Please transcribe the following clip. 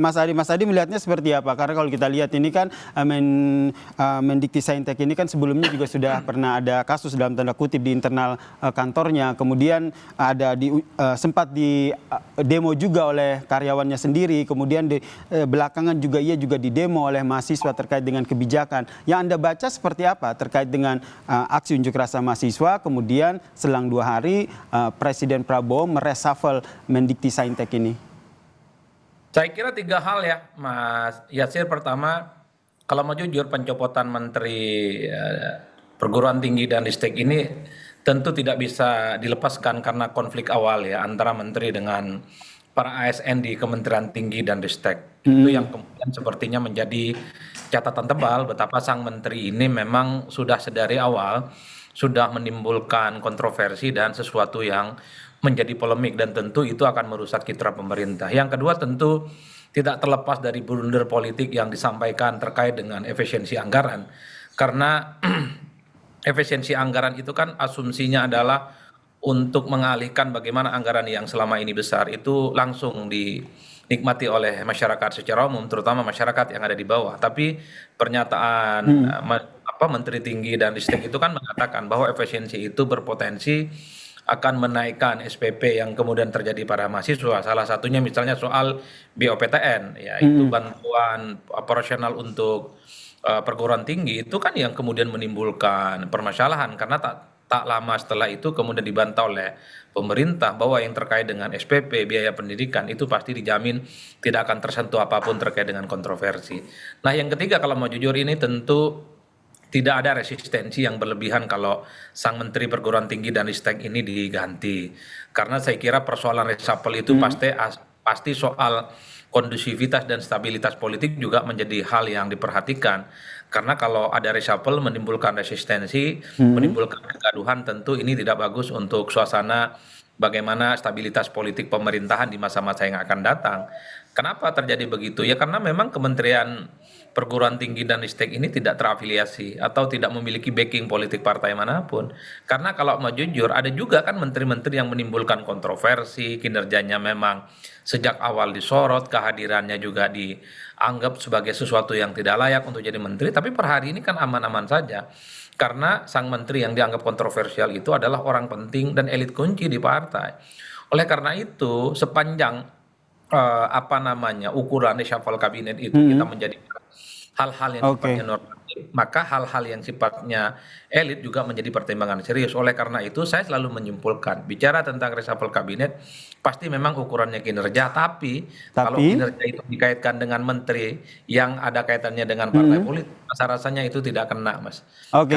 Mas Adi melihatnya seperti apa? Karena kalau kita lihat ini kan Mendikti Saintek ini kan sebelumnya juga sudah pernah ada kasus dalam tanda kutip di internal kantornya. Kemudian ada sempat di demo juga oleh karyawannya sendiri. Kemudian belakangan juga ia juga didemo oleh mahasiswa terkait dengan kebijakan. Yang Anda baca seperti apa terkait dengan aksi unjuk rasa mahasiswa? Kemudian selang 2 hari Presiden Prabowo mereshuffle Mendikti Saintek ini. Saya kira 3 hal ya, Mas Yasir. Pertama, kalau mau jujur, pencopotan Menteri Perguruan Tinggi dan Ristek ini tentu tidak bisa dilepaskan karena konflik awal ya antara Menteri dengan para ASN di Kementerian Tinggi dan Ristek. Itu yang kemudian sepertinya menjadi catatan tebal betapa sang Menteri ini memang sudah sedari awal sudah menimbulkan kontroversi dan sesuatu yang menjadi polemik, dan tentu itu akan merusak citra pemerintah. Yang kedua, tentu tidak terlepas dari blunder politik yang disampaikan terkait dengan efisiensi anggaran. Karena efisiensi anggaran itu kan asumsinya adalah untuk mengalihkan bagaimana anggaran yang selama ini besar itu langsung dinikmati oleh masyarakat secara umum, terutama masyarakat yang ada di bawah. Tapi pernyataan Menteri Tinggi dan Ristek itu kan mengatakan bahwa efisiensi itu berpotensi akan menaikkan SPP yang kemudian terjadi pada mahasiswa. Salah satunya misalnya soal BOPTN, yaitu bantuan operasional untuk perguruan tinggi, itu kan yang kemudian menimbulkan permasalahan karena tak lama setelah itu kemudian dibantah oleh pemerintah bahwa yang terkait dengan SPP, biaya pendidikan, itu pasti dijamin tidak akan tersentuh apapun terkait dengan kontroversi. Nah, yang ketiga, kalau mau jujur, ini tentu tidak ada resistensi yang berlebihan kalau sang Menteri Perguruan Tinggi dan Ristek ini diganti. Karena saya kira persoalan reshuffle itu pasti soal kondusivitas dan stabilitas politik juga menjadi hal yang diperhatikan. Karena kalau ada reshuffle menimbulkan resistensi, menimbulkan kegaduhan, tentu ini tidak bagus untuk suasana bagaimana stabilitas politik pemerintahan di masa-masa yang akan datang. Kenapa terjadi begitu? Ya karena memang Kementerian Perguruan Tinggi dan Ristek ini tidak terafiliasi atau tidak memiliki backing politik partai manapun. Karena kalau mau jujur, ada juga kan menteri-menteri yang menimbulkan kontroversi, kinerjanya memang sejak awal disorot, kehadirannya juga dianggap sebagai sesuatu yang tidak layak untuk jadi menteri, tapi per hari ini kan aman-aman saja. Karena sang menteri yang dianggap kontroversial itu adalah orang penting dan elit kunci di partai. Oleh karena itu, sepanjang ukuran reshuffle kabinet itu kita menjadi hal-hal yang sifatnya normatif, maka hal-hal yang sifatnya elit juga menjadi pertimbangan serius. Oleh karena itu saya selalu menyimpulkan, bicara tentang reshuffle kabinet pasti memang ukurannya kinerja, tapi kalau kinerja itu dikaitkan dengan menteri yang ada kaitannya dengan partai politik, rasa-rasanya itu tidak kena, Mas. Oke.